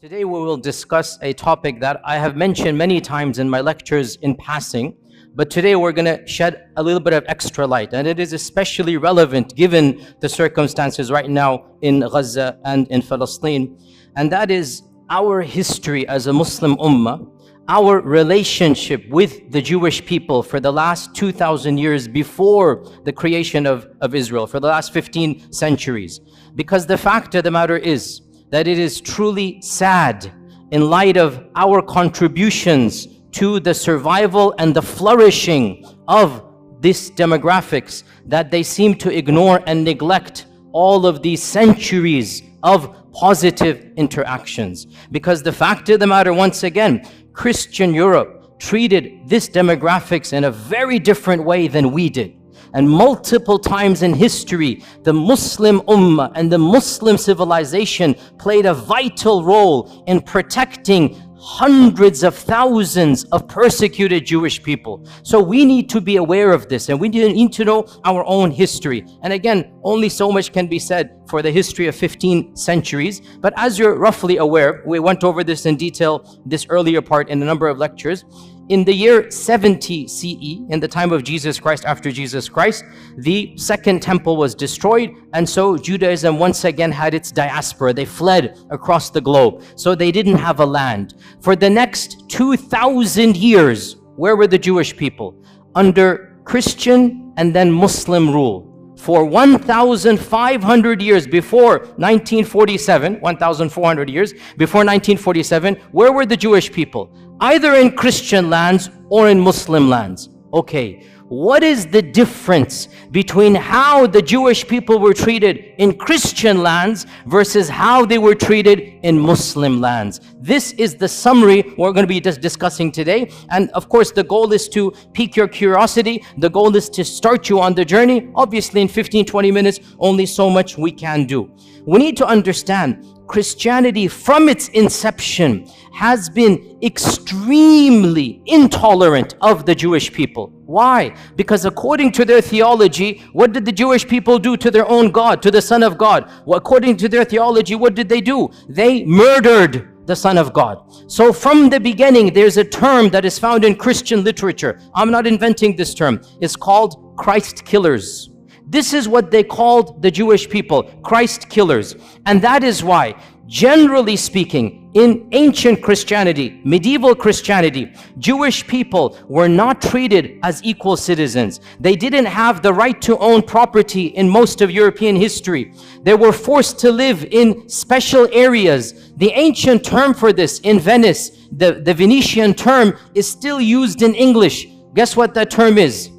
Today we will discuss a topic that I have mentioned many times in my lectures in passing, but today we're going to shed a little bit of extra light, and it is especially relevant given the circumstances right now in Gaza and in Palestine, and that is our history as a Muslim ummah, our relationship with the Jewish people for the last 2,000 years before the creation of Israel, for the last 15 centuries. Because the fact of the matter is that it is truly sad in light of our contributions to the survival and the flourishing of these demographics that they seem to ignore and neglect all of these centuries of positive interactions. Because the fact of the matter, once again, Christian Europe treated this demographics in a very different way than we did. And multiple times in history, the Muslim ummah and the Muslim civilization played a vital role in protecting hundreds of thousands of persecuted Jewish people. So we need to be aware of this, and we need to know our own history. And again, only so much can be said for the history of 15 centuries. But as you're roughly aware, we went over this in detail this earlier part in a number of lectures. In the year 70 CE, in the time of Jesus Christ, after Jesus Christ, the second temple was destroyed, and so Judaism once again had its diaspora. They fled across the globe, so they didn't have a land. For the next 2,000 years, where were the Jewish people? Under Christian and then Muslim rule. For 1,500 years before 1947, 1,400 years before 1947, where were the Jewish people? Either in Christian lands or in Muslim lands. Okay, what is the difference between how the Jewish people were treated in Christian lands versus how they were treated in Muslim lands? This is the summary we're going to be discussing today. And of course, the goal is to pique your curiosity. The goal is to start you on the journey. Obviously, in 15-20 minutes, only so much we can do. We need to understand Christianity from its inception has been extremely intolerant of the Jewish people. Why? Because according to their theology, what did the Jewish people do to their own God, to the Son of God? Well, according to their theology, what did they do? They murdered the Son of God. So from the beginning, there's a term that is found in Christian literature. I'm not inventing this term. It's called Christ killers. This is what they called the Jewish people, Christ killers. And that is why, generally speaking, in ancient Christianity, medieval Christianity, Jewish people were not treated as equal citizens. They didn't have the right to own property in most of European history. They were forced to live in special areas. The ancient term for this in Venice, the Venetian term, is still used in English. Guess what that term is?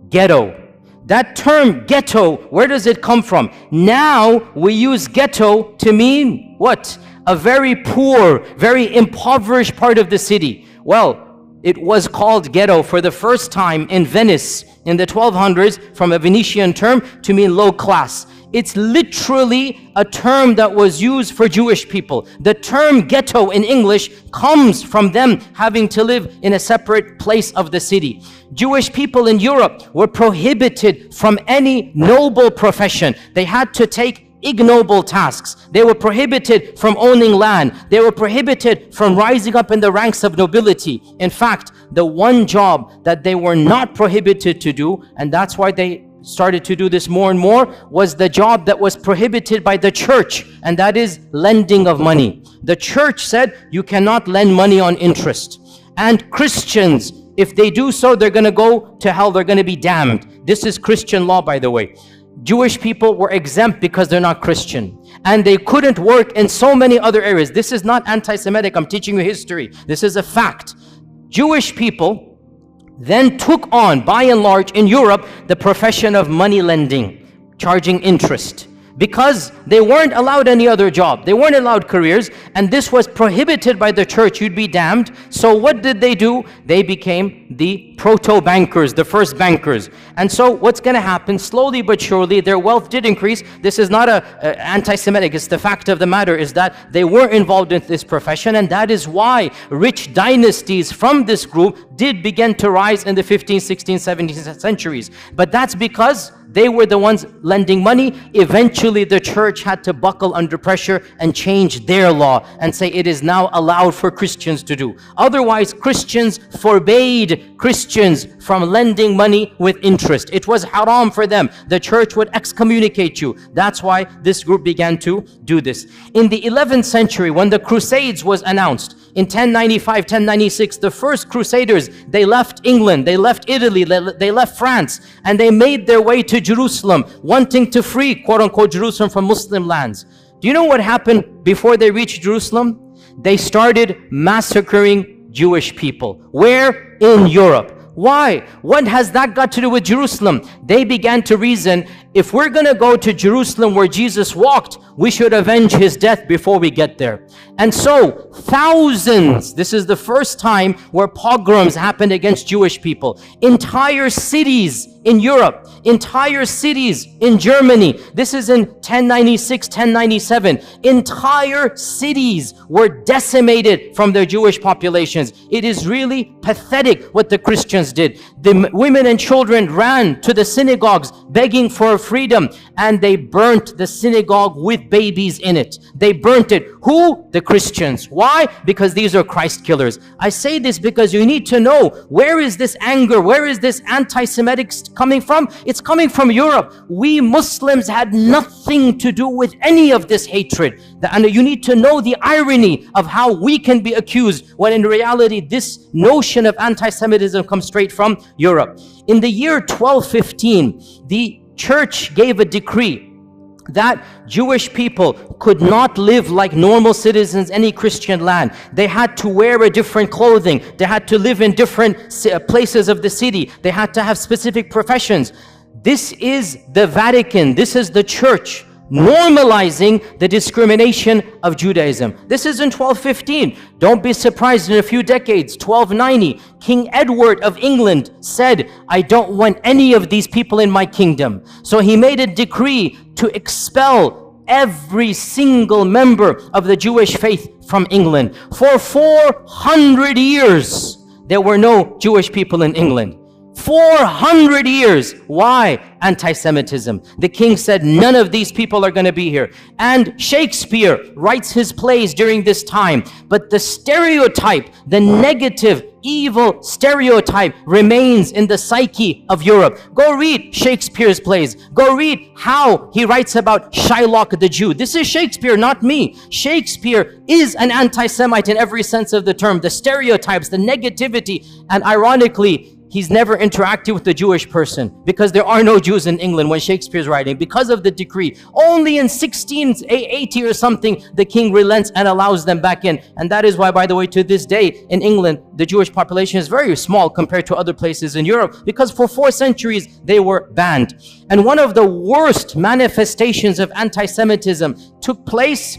Ghetto. That term ghetto, where does it come from? Now we use ghetto to mean what? A very poor, very impoverished part of the city. Well, it was called ghetto for the first time in Venice in the 1200s from a Venetian term to mean low class. It's literally a term that was used for Jewish people. The term ghetto in English comes from them having to live in a separate place of the city. Jewish people in Europe were prohibited from any noble profession. They had to take ignoble tasks. They were prohibited from owning land. They were prohibited from rising up in the ranks of nobility. In fact, the one job that they were not prohibited to do, and that's why they started to do this more and more, was the job that was prohibited by the church, and that is lending of money. The church said you cannot lend money on interest. And Christians, if they do so, they're going to go to hell, they're going to be damned. This is Christian law, by the way. Jewish people were exempt because they're not Christian. And they couldn't work in so many other areas. This is not anti-Semitic, I'm teaching you history. This is a fact. Jewish people then took on, by and large, in Europe, the profession of money lending, charging interest, because they weren't allowed any other job. They weren't allowed careers, and this was prohibited by the church. You'd be damned. So what did they do? They became the proto-bankers, the first bankers. And so what's going to happen, slowly but surely, their wealth did increase. This is not anti-Semitic. It's the fact of the matter is that they were involved in this profession, and that is why rich dynasties from this group did begin to rise in the 15th, 16th, 17th centuries. But that's because They were the ones lending money. Eventually, the church had to buckle under pressure and change their law and say it is now allowed for Christians to do. Otherwise, Christians forbade Christians from lending money with interest. It was haram for them. The church would excommunicate you. That's why this group began to do this. In the 11th century, when the Crusades was announced, in 1095, 1096, the first Crusaders, they left England, they left Italy, they left France, and they made their way to Jerusalem, wanting to free, quote-unquote, Jerusalem from Muslim lands. Do you know what happened before they reached Jerusalem? They started massacring Jewish people. Where? In Europe. Why? What has that got to do with Jerusalem? They began to reason, if we're going to go to Jerusalem where Jesus walked, we should avenge his death before we get there. And so, thousands, this is the first time where pogroms happened against Jewish people. Entire cities in Europe, entire cities in Germany, this is in 1096, 1097, entire cities were decimated from their Jewish populations. It is really pathetic what the Christians did. The women and children ran to the synagogues begging for freedom, and they burnt the synagogue with babies in it. They burnt it. Who? The Christians. Why? Because these are Christ killers. I say this because you need to know, where is this anger? Where is this anti-Semitic coming from? It's coming from Europe. We Muslims had nothing to do with any of this hatred. And you need to know the irony of how we can be accused when in reality this notion of anti-Semitism comes straight from Europe. In the year 1215, the church gave a decree that Jewish people could not live like normal citizens in any Christian land. They had to wear a different clothing. They had to live in different places of the city. They had to have specific professions. This is the Vatican. This is the church normalizing the discrimination of Judaism. This is in 1215. Don't be surprised in a few decades, 1290, King Edward of England said, I don't want any of these people in my kingdom. So he made a decree to expel every single member of the Jewish faith from England. For 400 years, there were no Jewish people in England. 400 years. Why? Anti-Semitism. The king said, none of these people are going to be here. And Shakespeare writes his plays during this time. But the stereotype, the negative, evil stereotype remains in the psyche of Europe. Go read Shakespeare's plays. Go read how he writes about Shylock the Jew. This is Shakespeare, not me. Shakespeare is an anti-Semite in every sense of the term. The stereotypes, the negativity, and ironically, he's never interacted with the Jewish person because there are no Jews in England when Shakespeare's writing because of the decree. Only in 1680 or something, the king relents and allows them back in. And that is why, by the way, to this day in England, the Jewish population is very small compared to other places in Europe because for 4 centuries, they were banned. And one of the worst manifestations of anti-Semitism took place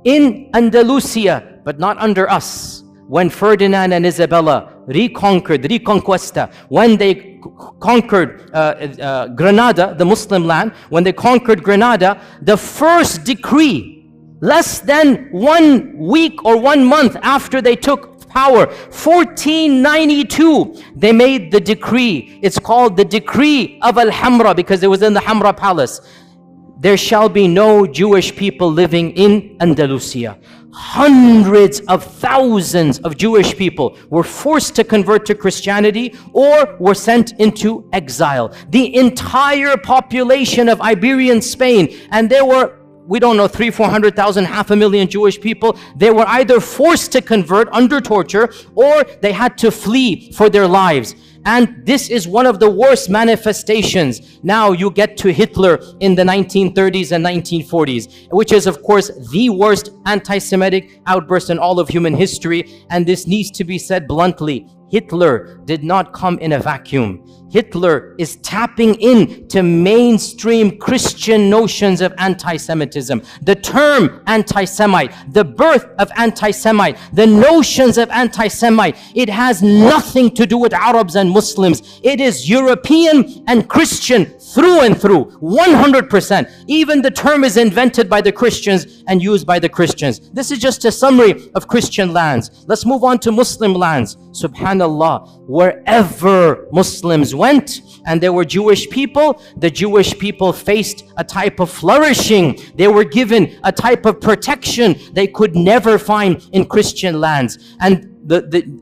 in Andalusia, but not under us. When Ferdinand and Isabella Reconquista, when they conquered Granada, the Muslim land, when they conquered Granada, the first decree, less than 1 week or 1 month after they took power, 1492, they made the decree. It's called the Decree of Al-Hamra because it was in the Hamra Palace. There shall be no Jewish people living in Andalusia. Hundreds of thousands of Jewish people were forced to convert to Christianity or were sent into exile. The entire population of Iberian Spain, and there were, we don't know, 300,000-400,000, 500,000 Jewish people, they were either forced to convert under torture or they had to flee for their lives. And this is one of the worst manifestations. Now you get to Hitler in the 1930s and 1940s, which is of course the worst anti-Semitic outburst in all of human history. And this needs to be said bluntly. Hitler did not come in a vacuum. Hitler is tapping into mainstream Christian notions of anti-Semitism. The term anti-Semite, the birth of anti-Semite, the notions of anti-Semite, it has nothing to do with Arabs and Muslims. It is European and Christian through and through, 100%. Even the term is invented by the Christians and used by the Christians. This is just a summary of Christian lands. Let's move on to Muslim lands. Subhanallah, wherever Muslims went and there were Jewish people, the Jewish people faced a type of flourishing. They were given a type of protection they could never find in Christian lands. And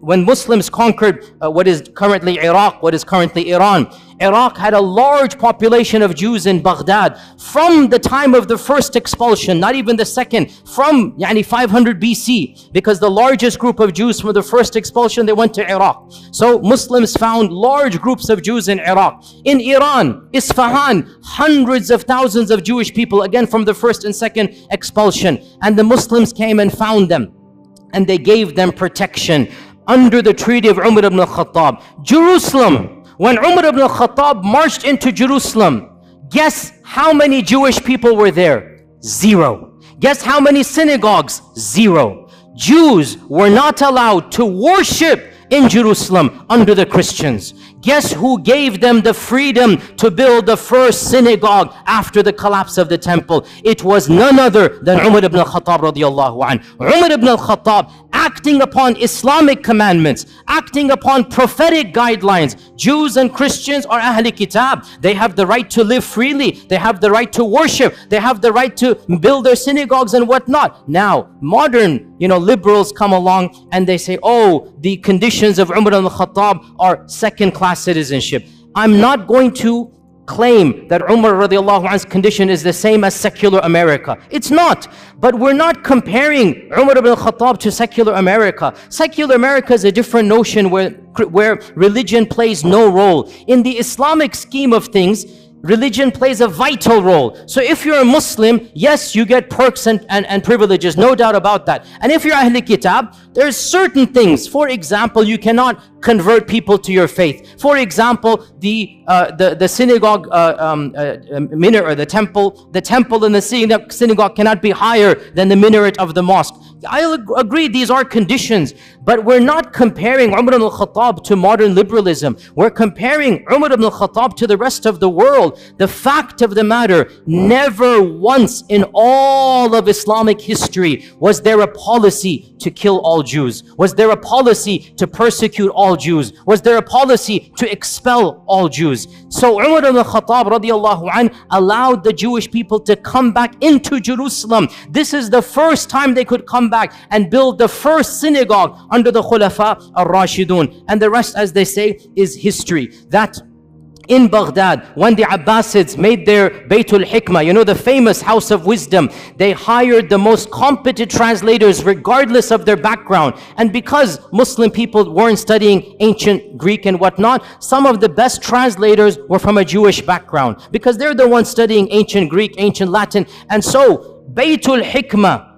when Muslims conquered what is currently Iraq, what is currently Iran, Iraq had a large population of Jews in Baghdad from the time of the first expulsion, not even the second, from 500 BC, because the largest group of Jews from the first expulsion, they went to Iraq. So Muslims found large groups of Jews in Iraq. In Iran, Isfahan, hundreds of thousands of Jewish people, again from the first and second expulsion. And the Muslims came and found them, and they gave them protection under the treaty of Umar ibn al-Khattab. Jerusalem, when Umar ibn al-Khattab marched into Jerusalem, guess how many Jewish people were there? 0. Guess how many synagogues? 0. Jews were not allowed to worship in Jerusalem under the Christians. Guess who gave them the freedom to build the first synagogue after the collapse of the temple? It was none other than Umar ibn al-Khattab radiyallahu anhu. Umar ibn al-Khattab, acting upon Islamic commandments, acting upon prophetic guidelines. Jews and Christians are Ahli Kitab. They have the right to live freely. They have the right to worship. They have the right to build their synagogues and whatnot. Now, modern liberals come along and they say, oh, the conditions of Umar al-Khattab are second-class citizenship. I'm not going to claim that Umar radiallahu anhu's condition is the same as secular America. It's not. But we're not comparing Umar ibn al-Khattab to secular America. Secular America is a different notion where religion plays no role. In the Islamic scheme of things, religion plays a vital role. So if you're a Muslim, yes, you get perks and privileges, no doubt about that. And if you're Ahl Kitab, there's certain things. For example, you cannot convert people to your faith. For example, the synagogue minaret, or the temple in the synagogue cannot be higher than the minaret of the mosque. I agree, these are conditions, but we're not comparing Umar ibn al-Khattab to modern liberalism. We're comparing Umar ibn al-Khattab to the rest of the world. The fact of the matter, never once in all of Islamic history was there a policy to kill all Jews. Was there a policy to persecute all Jews? Was there a policy to expel all Jews? So Umar ibn al-Khattab radiyallahu anhu allowed the Jewish people to come back into Jerusalem. This is the first time they could come back and build the first synagogue under the Khulafa al-Rashidun. And the rest, as they say, is history. That in Baghdad, when the Abbasids made their Baytul Hikmah, the famous house of wisdom, they hired the most competent translators regardless of their background. And because Muslim people weren't studying ancient Greek and whatnot, some of the best translators were from a Jewish background, because they're the ones studying ancient Greek, ancient Latin. And so Baytul Hikmah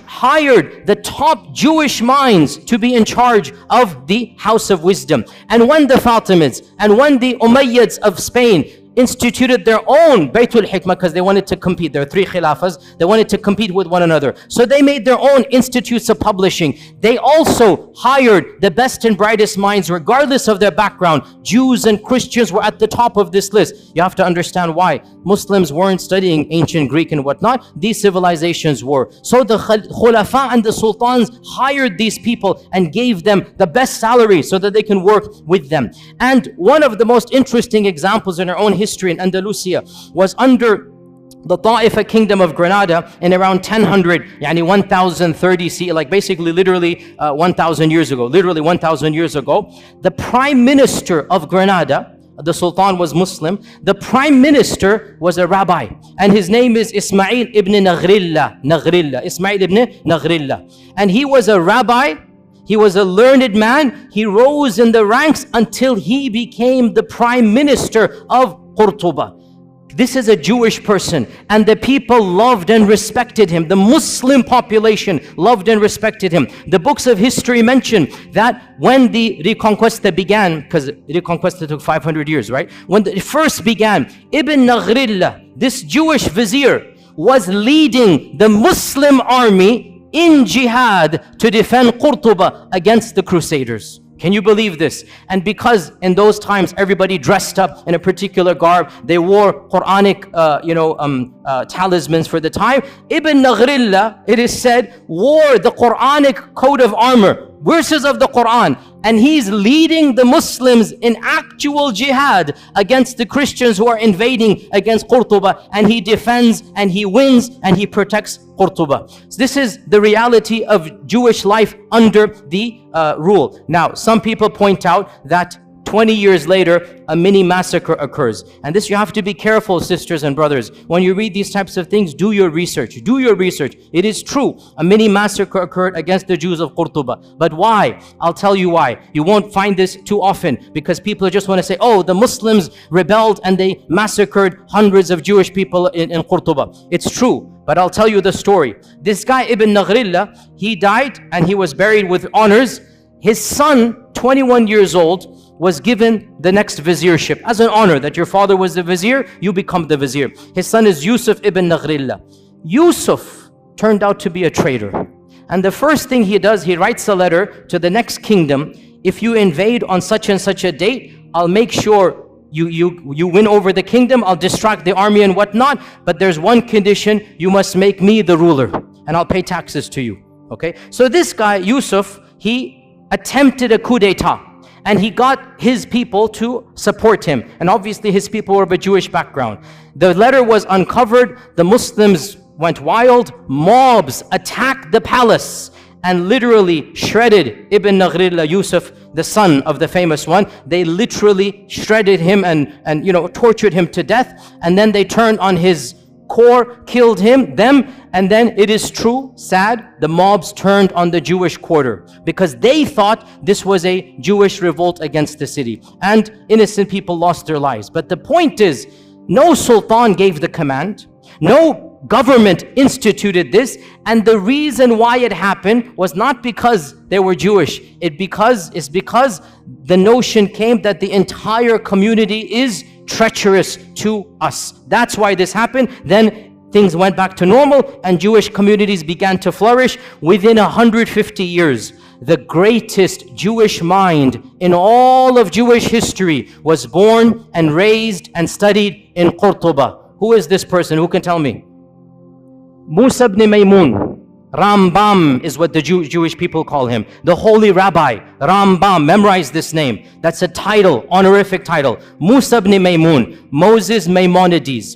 hired the top Jewish minds to be in charge of the House of Wisdom. And when the Fatimids and when the Umayyads of Spain instituted their own Baytul Hikmah, because they wanted to compete. There are 3 khilafas. They wanted to compete with one another. So they made their own institutes of publishing. They also hired the best and brightest minds, regardless of their background. Jews and Christians were at the top of this list. You have to understand why. Muslims weren't studying ancient Greek and whatnot. These civilizations were. So the Khulafa and the Sultans hired these people and gave them the best salary so that they can work with them. And one of the most interesting examples in our own history in Andalusia was under the Ta'ifa kingdom of Granada in around 1000, 1030 CE, like basically literally 1000 years ago, the prime minister of Granada, the Sultan was Muslim, the prime minister was a rabbi, and his name is Ismail ibn Ismail ibn Naghrilla. And he was a rabbi. He was a learned man. He rose in the ranks until he became the prime minister of Qurtuba. This is a Jewish person, and the people loved and respected him. The Muslim population loved and respected him. The books of history mention that when the Reconquista began, because Reconquista took 500 years, right? When it first began, Ibn Naghrilla, this Jewish vizier, was leading the Muslim army in jihad to defend Qurtuba against the Crusaders. Can you believe this? And because in those times everybody dressed up in a particular garb, they wore Quranic, talismans for the time. Ibn Naghrillah, it is said, wore the Quranic coat of armor, verses of the Quran, and he's leading the Muslims in actual jihad against the Christians who are invading against Qurtuba, and he defends and he wins and he protects Qurtuba. So this is the reality of Jewish life under the rule. Now, some people point out that 20 years later, a mini massacre occurs. And this, you have to be careful, sisters and brothers. When you read these types of things, do your research. Do your research. It is true. A mini massacre occurred against the Jews of Qurtuba. But why? I'll tell you why. You won't find this too often because people just want to say, oh, the Muslims rebelled and they massacred hundreds of Jewish people in Qurtuba. It's true. But I'll tell you the story. This guy, Ibn Naghrillah, he died and he was buried with honors. His son, 21 years old, was given the next viziership as an honor, that your father was the vizier, you become the vizier. His son is Yusuf ibn Naghrillah. Yusuf turned out to be a traitor. And the first thing he does, he writes a letter to the next kingdom. If you invade on such and such a date, I'll make sure you win over the kingdom. I'll distract the army and whatnot. But there's one condition, you must make me the ruler and I'll pay taxes to you. Okay? So this guy, Yusuf, he attempted a coup d'etat. And he got his people to support him. And obviously his people were of a Jewish background. The letter was uncovered. The Muslims went wild. Mobs attacked the palace and literally shredded Ibn Naghrillah, Yusuf, the son of the famous one. They literally shredded him and tortured him to death. And then they turned on his core, killed them, and then it is true, sad, the mobs turned on the Jewish quarter because they thought this was a Jewish revolt against the city, and innocent people lost their lives. But the point is, no sultan gave the command, no government instituted this, and the reason why it happened was not because they were Jewish. It's because the notion came that the entire community is treacherous to us. That's why this happened. Then things went back to normal and Jewish communities began to flourish. Within 150 years, the greatest Jewish mind in all of Jewish history was born and raised and studied in Qurtuba. Who is this person? Who can tell me? Musa ibn Maymun. Rambam is what the Jewish people call him. The holy rabbi, Rambam. Memorize this name. That's a title, honorific title. Musa ibn Maymun, Moses Maimonides.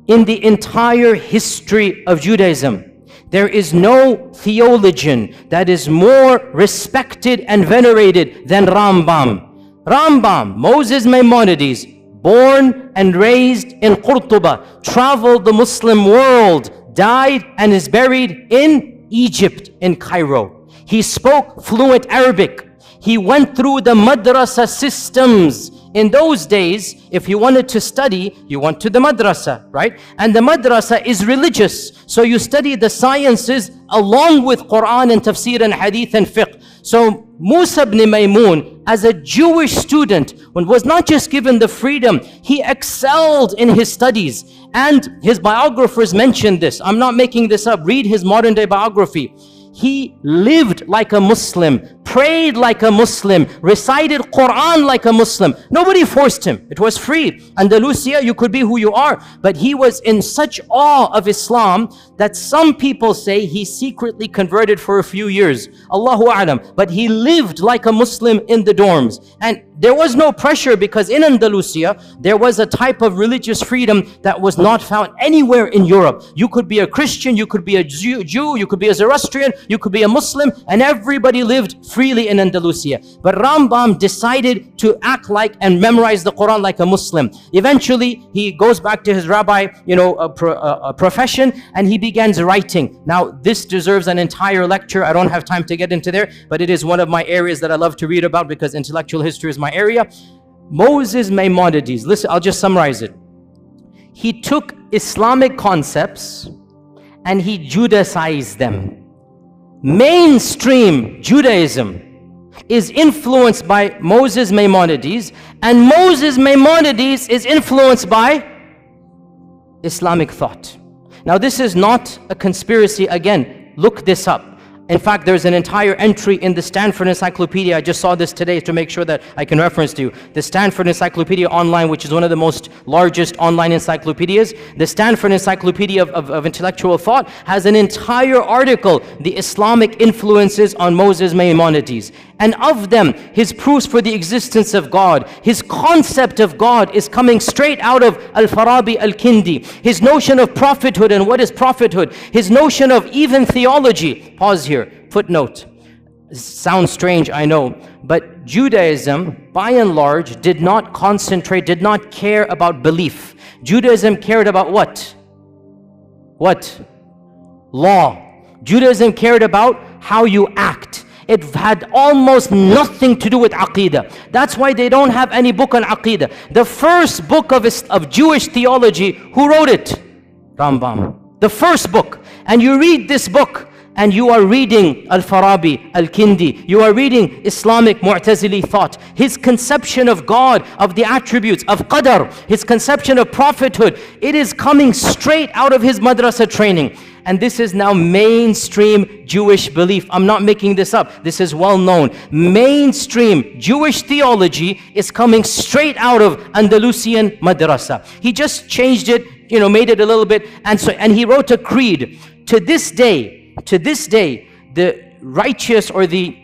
In the entire history of Judaism, there is no theologian that is more respected and venerated than Rambam. Rambam, Moses Maimonides, born and raised in Qurtuba, traveled the Muslim world, died and is buried in Egypt, in Cairo. He spoke fluent Arabic. He went through the madrasa systems. In those days, if you wanted to study, you went to the madrasa, right? And the madrasa is religious. So you study the sciences along with Quran and tafsir and hadith and fiqh. So Musa ibn Maymun, as a Jewish student, was not just given the freedom, he excelled in his studies. And his biographers mentioned this. I'm not making this up. Read his modern day biography. He lived like a Muslim, prayed like a Muslim, recited Quran like a Muslim. Nobody forced him. It was free. Andalusia, you could be who you are. But he was in such awe of Islam that some people say he secretly converted for a few years. Allahu A'lam. But he lived like a Muslim in the dorms. And there was no pressure because in Andalusia, there was a type of religious freedom that was not found anywhere in Europe. You could be a Christian, you could be a Jew, you could be a Zoroastrian, you could be a Muslim, and everybody lived freely in Andalusia. But Rambam decided to act like and memorize the Quran like a Muslim. Eventually, he goes back to his rabbi, profession, and he begins writing. Now, this deserves an entire lecture. I don't have time to get into there, but it is one of my areas that I love to read about because intellectual history is my area. Moses Maimonides, listen, I'll just summarize it. He took Islamic concepts and he Judaicized them. Mainstream Judaism is influenced by Moses Maimonides, and Moses Maimonides is influenced by Islamic thought. Now, this is not a conspiracy. Again, look this up. In fact, there's an entire entry in the Stanford Encyclopedia. I just saw this today to make sure that I can reference to you. The Stanford Encyclopedia Online, which is one of the most largest online encyclopedias. The Stanford Encyclopedia of Intellectual Thought has an entire article, The Islamic Influences on Moses Maimonides. And of them, his proofs for the existence of God, his concept of God is coming straight out of Al-Farabi Al-Kindi. His notion of prophethood and what is prophethood. His notion of even theology. Pause here, footnote. Sounds strange, I know. But Judaism, by and large, did not concentrate, did not care about belief. Judaism cared about what? What? Law. Judaism cared about how you act. It had almost nothing to do with Aqidah. That's why they don't have any book on Aqidah. The first book of Jewish theology, who wrote it? Rambam. The first book. And you read this book, and you are reading Al-Farabi, Al-Kindi. You are reading Islamic Mu'tazili thought. His conception of God, of the attributes, of Qadar, his conception of prophethood, it is coming straight out of his madrasa training. And this is now mainstream Jewish belief. I'm not making this up. This is well known. Mainstream Jewish theology is coming straight out of Andalusian madrasa. He just changed it, made it a little bit. And he wrote a creed. To this day, the righteous or the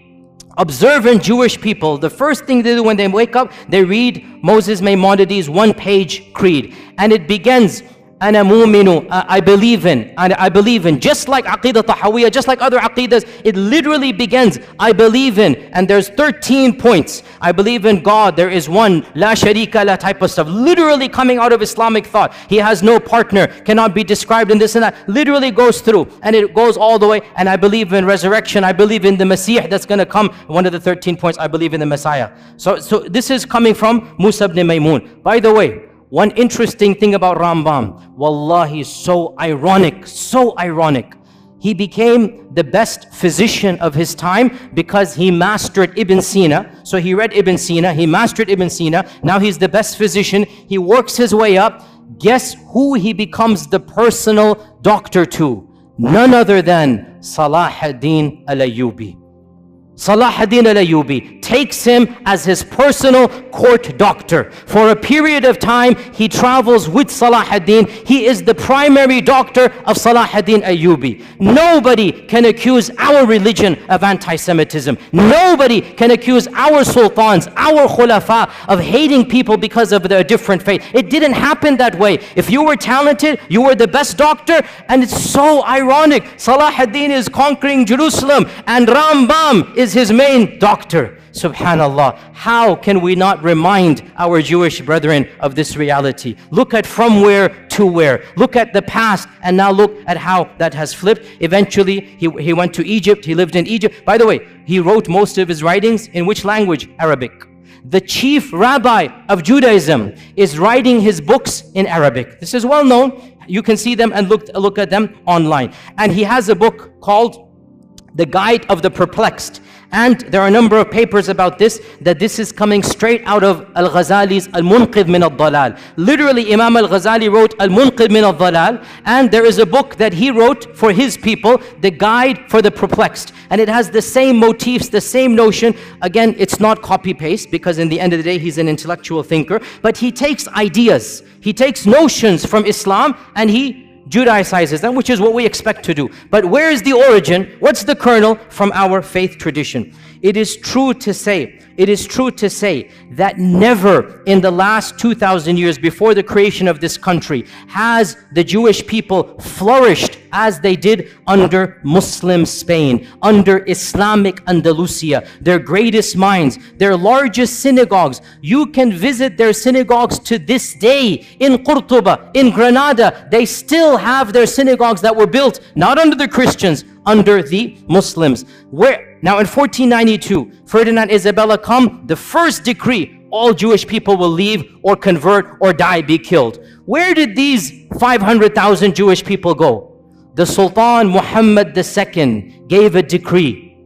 observant Jewish people, the first thing they do when they wake up, they read Moses Maimonides' one-page creed. And it begins, Ana mu'minu, I believe in, just like Aqidah Tahawiyah, just like other Aqidas, it literally begins, I believe in, and there's 13 points. I believe in God, there is one, la sharika la type of stuff, literally coming out of Islamic thought. He has no partner, cannot be described in this and that, literally goes through, and it goes all the way, and I believe in resurrection, I believe in the Messiah that's going to come, one of the 13 points, I believe in the Messiah. So this is coming from Musa ibn Maymun. By the way, one interesting thing about Rambam, wallahi, so ironic. He became the best physician of his time because he mastered Ibn Sina. So he read Ibn Sina, he mastered Ibn Sina. Now he's the best physician. He works his way up. Guess who he becomes the personal doctor to? None other than Salah ad-Din al-Ayyubi. Salah ad-Din al-Ayyubi takes him as his personal court doctor. For a period of time, he travels with Salah ad-Din. He is the primary doctor of Salah ad-Din Ayyubi. Nobody can accuse our religion of anti-Semitism. Nobody can accuse our sultans, our khulafa of hating people because of their different faith. It didn't happen that way. If you were talented, you were the best doctor, and it's so ironic. Salah ad-Din is conquering Jerusalem, and Rambam is his main doctor. Subhanallah. How can we not remind our Jewish brethren of this reality? Look at from where to where. Look at the past and now look at how that has flipped. Eventually, he went to Egypt. He lived in Egypt. By the way, he wrote most of his writings in which language? Arabic. The chief rabbi of Judaism is writing his books in Arabic. This is well known. You can see them and look at them online. And he has a book called The Guide of the Perplexed. And there are a number of papers about this, that this is coming straight out of Al-Ghazali's Al-Munqidh min al-Dalal. Literally, Imam Al-Ghazali wrote Al-Munqidh min al-Dalal, and there is a book that he wrote for his people, The Guide for the Perplexed. And it has the same motifs, the same notion. Again, it's not copy-paste, because in the end of the day, he's an intellectual thinker. But he takes ideas, he takes notions from Islam, and he Judaicizes them, which is what we expect to do. But where is the origin? What's the kernel? From our faith tradition. It is true to say that never in the last 2,000 years before the creation of this country has the Jewish people flourished as they did under Muslim Spain, under Islamic Andalusia, their greatest minds, their largest synagogues. You can visit their synagogues to this day in Qurtuba, in Granada. They still have their synagogues that were built not under the Christians, under the Muslims. Now in 1492, Ferdinand Isabella come, the first decree, all Jewish people will leave or convert or die, be killed. Where did these 500,000 Jewish people go? The Sultan Muhammad II gave a decree.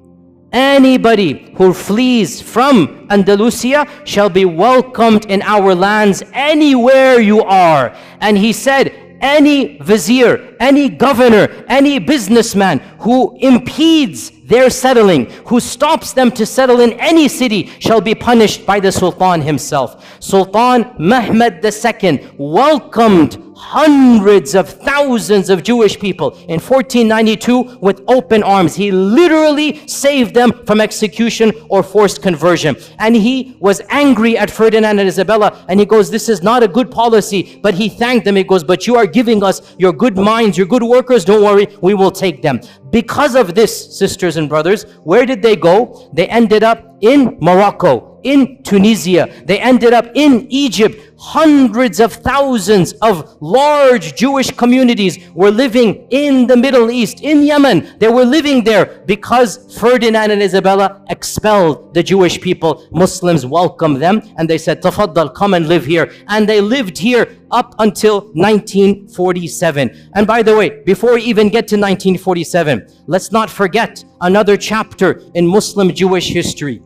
Anybody who flees from Andalusia shall be welcomed in our lands anywhere you are. And he said, any vizier, any governor, any businessman who impedes their settling, who stops them to settle in any city, shall be punished by the Sultan himself. Sultan Mehmed II welcomed hundreds of thousands of Jewish people in 1492 with open arms. He literally saved them from execution or forced conversion. And he was angry at Ferdinand and Isabella, and he goes, this is not a good policy. But he thanked them. He goes, but you are giving us your good minds, your good workers. Don't worry, we will take them. Because of this, sisters and brothers, where did they go? They ended up in Morocco, in Tunisia. They ended up in Egypt. Hundreds of thousands of large Jewish communities were living in the Middle East, in Yemen. They were living there because Ferdinand and Isabella expelled the Jewish people. Muslims welcomed them and they said, Tafaddal, come and live here. And they lived here up until 1947. And by the way, before we even get to 1947, let's not forget another chapter in Muslim Jewish history.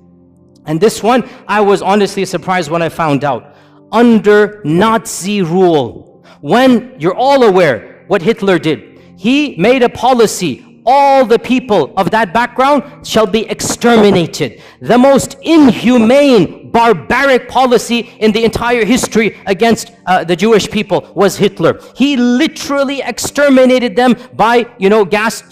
And this one, I was honestly surprised when I found out. Under Nazi rule, when you're all aware what Hitler did, he made a policy, all the people of that background shall be exterminated. The most inhumane, barbaric policy in the entire history against the Jewish people was Hitler. He literally exterminated them by, gas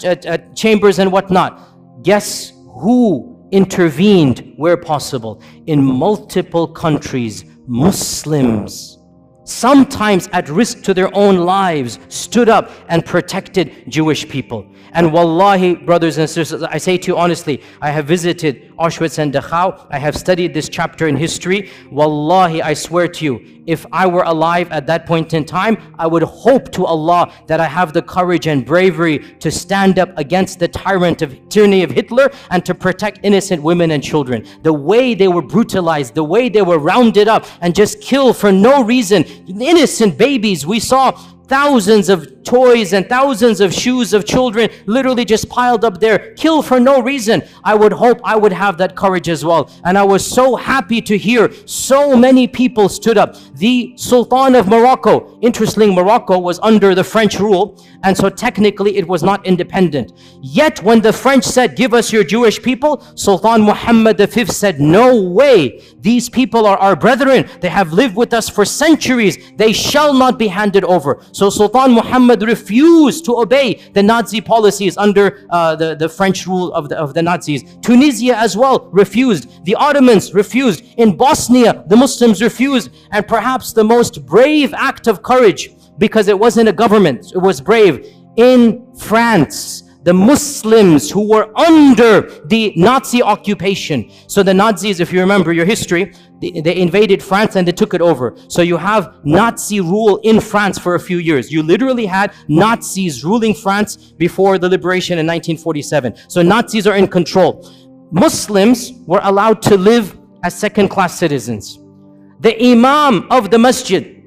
chambers and whatnot. Guess who intervened where possible? In multiple countries, Muslims, sometimes at risk to their own lives, stood up and protected Jewish people. And wallahi, brothers and sisters, I say to you honestly, I have visited Auschwitz and Dachau. I have studied this chapter in history. Wallahi, I swear to you, if I were alive at that point in time, I would hope to Allah that I have the courage and bravery to stand up against the tyranny of Hitler and to protect innocent women and children. The way they were brutalized, the way they were rounded up and just killed for no reason. Innocent babies, we saw thousands of toys and thousands of shoes of children literally just piled up there, killed for no reason. I would hope I would have that courage as well. And I was so happy to hear so many people stood up. The Sultan of Morocco, interestingly, Morocco was under the French rule, and so technically it was not independent. Yet when the French said, give us your Jewish people, Sultan Muhammad V said, no way. These people are our brethren. They have lived with us for centuries. They shall not be handed over. So Sultan Muhammad refused to obey the Nazi policies under the French rule of the Nazis. Tunisia as well refused. The Ottomans refused. In Bosnia, the Muslims refused. And perhaps the most brave act of courage, because it wasn't a government, it was brave. In France, the Muslims who were under the Nazi occupation. So the Nazis, if you remember your history, they invaded France and they took it over. So you have Nazi rule in France for a few years. You literally had Nazis ruling France before the liberation in 1947. So Nazis are in control. Muslims were allowed to live as second-class citizens. The Imam of the Masjid,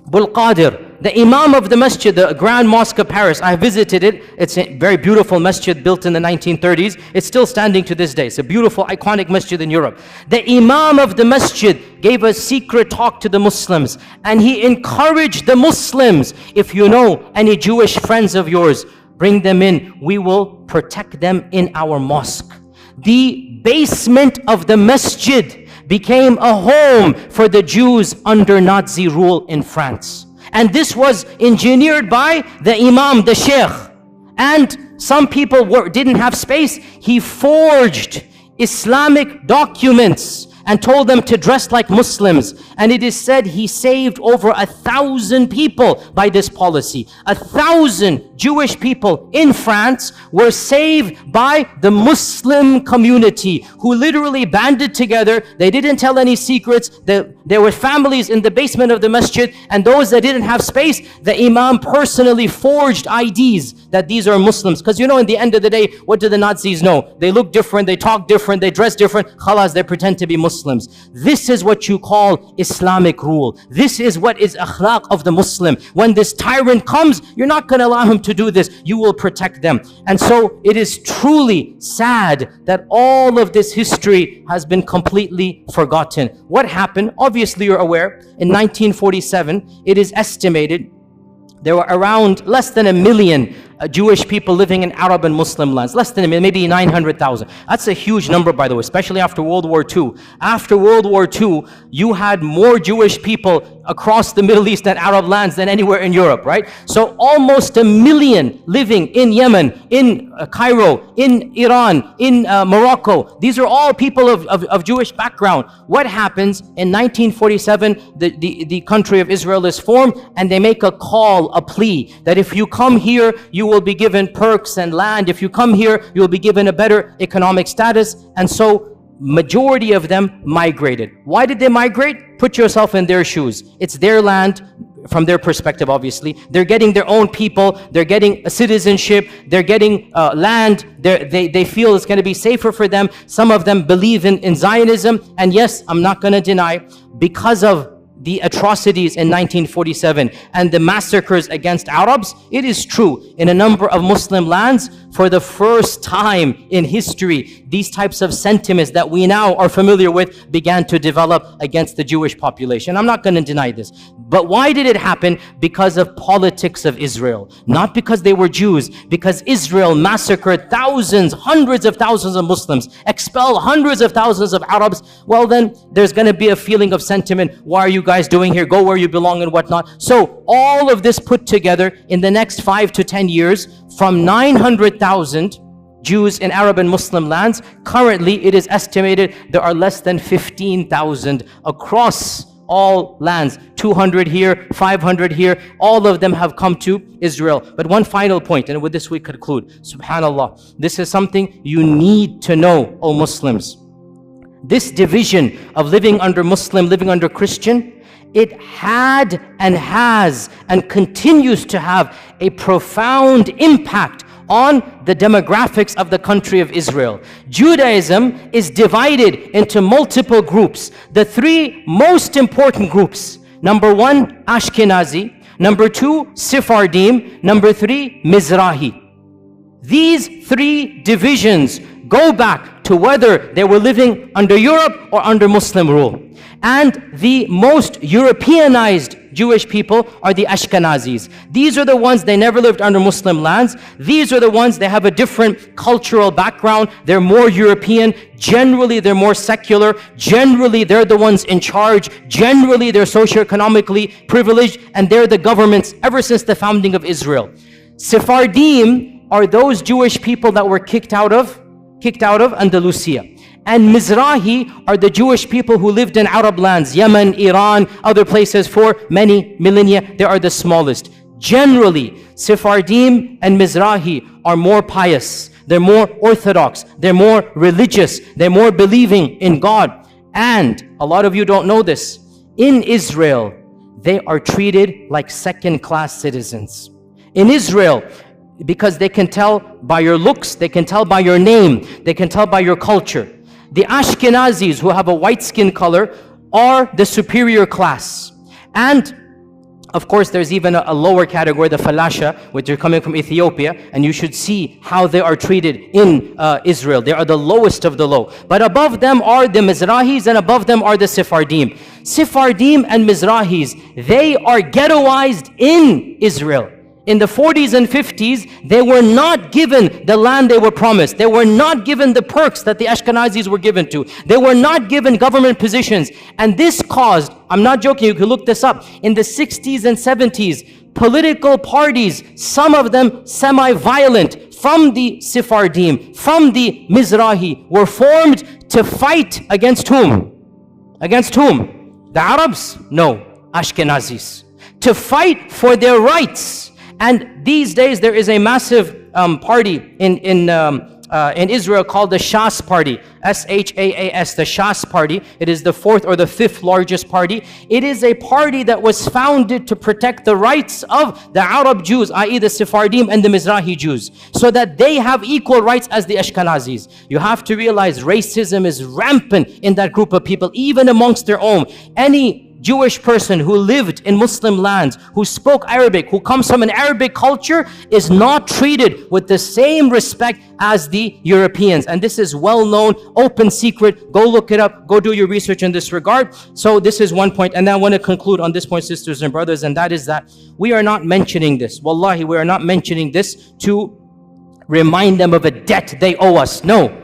Bul Qadir, the Imam of the Masjid, the Grand Mosque of Paris, I visited it. It's a very beautiful masjid built in the 1930s. It's still standing to this day. It's a beautiful, iconic masjid in Europe. The Imam of the Masjid gave a secret talk to the Muslims, and he encouraged the Muslims, if you know any Jewish friends of yours, bring them in. We will protect them in our mosque. The basement of the masjid became a home for the Jews under Nazi rule in France. And this was engineered by the Imam, the Sheikh. And some people didn't have space. He forged Islamic documents and told them to dress like Muslims. And it is said he saved over 1,000 people by this policy. 1,000 Jewish people in France were saved by the Muslim community who literally banded together. They didn't tell any secrets. There were families in the basement of the masjid, and those that didn't have space, the Imam personally forged IDs that these are Muslims. Because in the end of the day, what do the Nazis know? They look different, they talk different, they dress different. Khalas, they pretend to be Muslims. This is what you call Islamic rule. This is what is akhlaq of the Muslim. When this tyrant comes, you're not going to allow him to do this. You will protect them. And so it is truly sad that all of this history has been completely forgotten. What happened? Obviously, you're aware, in 1947, it is estimated there were around less than 1 million Jewish people living in Arab and Muslim lands. Less than 1 million, maybe 900,000. That's a huge number, by the way, especially after World War II. After World War II, you had more Jewish people across the Middle East and Arab lands than anywhere in Europe, right? So almost 1 million living in Yemen, in Cairo, in Iran, in Morocco. These are all people of Jewish background. What happens in 1947? The country of Israel is formed, and they make a call, a plea, that if you come here, you will be given perks and land. If you come here, you will be given a better economic status. And so majority of them migrated. Why did they migrate? Put yourself in their shoes. It's their land from their perspective, obviously. They're getting their own people. They're getting a citizenship. They're getting land. They feel it's going to be safer for them. Some of them believe in Zionism. And yes, I'm not going to deny, because of the atrocities in 1947 and the massacres against Arabs, it is true, in a number of Muslim lands, for the first time in history, these types of sentiments that we now are familiar with began to develop against the Jewish population. I'm not going to deny this. But why did it happen? Because of politics of Israel. Not because they were Jews, because Israel massacred thousands, hundreds of thousands of Muslims, expelled hundreds of thousands of Arabs. Well then, there's going to be a feeling of sentiment. Why are you guys doing here? Go where you belong and whatnot. So all of this put together in the next 5 to 10 years, from 900,000 Jews in Arab and Muslim lands, currently it is estimated there are less than 15,000 across all lands. 200 here, 500 here, all of them have come to Israel. But one final point, and with this we conclude. Subhanallah, this is something you need to know, O Muslims. This division of living under Muslim, living under Christian, it had and has and continues to have a profound impact on the demographics of the country of Israel. Judaism is divided into multiple groups. The three most important groups: number one, Ashkenazi; number two, Sephardim; number three, Mizrahi. These three divisions go back to whether they were living under Europe or under Muslim rule. And the most Europeanized Jewish people are the Ashkenazis. These are the ones, they never lived under Muslim lands. These are the ones, they have a different cultural background. They're more European. Generally, they're more secular. Generally, they're the ones in charge. Generally, they're socioeconomically privileged, and they're the governments ever since the founding of Israel. Sephardim are those Jewish people that were kicked out of Andalusia. And Mizrahi are the Jewish people who lived in Arab lands, Yemen, Iran, other places for many millennia. They are the smallest. Generally, Sephardim and Mizrahi are more pious. They're more orthodox. They're more religious. They're more believing in God. And a lot of you don't know this. In Israel, they are treated like second-class citizens. In Israel, because they can tell by your looks, they can tell by your name, they can tell by your culture. The Ashkenazis, who have a white skin color, are the superior class. And of course, there's even a lower category, the Falasha, which are coming from Ethiopia, and you should see how they are treated in Israel. They are the lowest of the low. But above them are the Mizrahis, and above them are the Sephardim. Sephardim and Mizrahis, they are ghettoized in Israel. In the 40s and 50s, they were not given the land they were promised. They were not given the perks that the Ashkenazis were given to. They were not given government positions. And this caused, I'm not joking, you can look this up, in the 60s and 70s, political parties, some of them semi-violent, from the Sephardim, from the Mizrahi, were formed to fight against whom? Against whom? The Arabs? No, Ashkenazis. To fight for their rights. And these days there is a massive party in Israel called the Shas Party, S-H-A-A-S, the Shas Party. It is the fourth or the fifth largest party. It is a party that was founded to protect the rights of the Arab Jews, i.e. the Sephardim and the Mizrahi Jews, so that they have equal rights as the Ashkenazis. You have to realize racism is rampant in that group of people, even amongst their own. Any Jewish person who lived in Muslim lands, who spoke Arabic, who comes from an Arabic culture, is not treated with the same respect as the Europeans. And this is well known, open secret. Go look it up. Go do your research in this regard. So this is one point. And then I want to conclude on this point, sisters and brothers, and that is that we are not mentioning this. Wallahi, we are not mentioning this to remind them of a debt they owe us. No.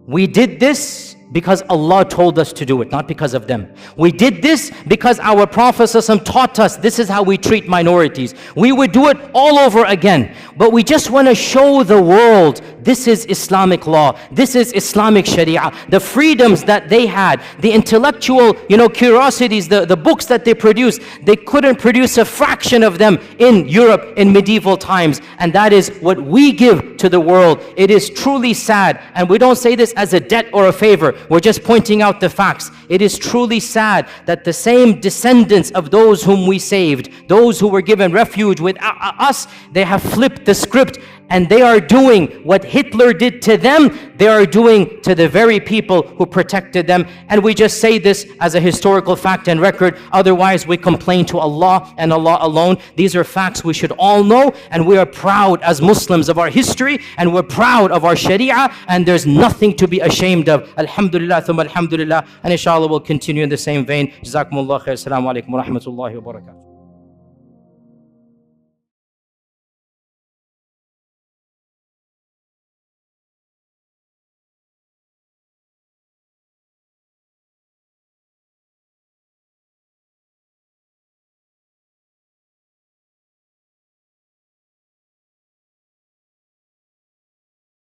We did this because Allah told us to do it, not because of them. We did this because our Prophet ﷺ taught us this is how we treat minorities. We would do it all over again. But we just want to show the world this is Islamic law. This is Islamic Sharia. The freedoms that they had, the intellectual, curiosities, the books that they produced, they couldn't produce a fraction of them in Europe in medieval times. And that is what we give to the world. It is truly sad. And we don't say this as a debt or a favor. We're just pointing out the facts. It is truly sad that the same descendants of those whom we saved, those who were given refuge with us, they have flipped the script and they are doing what Hitler did to them, they are doing to the very people who protected them. And we just say this as a historical fact and record. Otherwise, we complain to Allah and Allah alone. These are facts we should all know, and we are proud as Muslims of our history, and we're proud of our Sharia, and there's nothing to be ashamed of. Alhamdulillah, thumma alhamdulillah. And inshallah we'll continue in the same vein. Jazakumullah khair. Assalamu alaikum wa rahmatullahi wa barakatuh.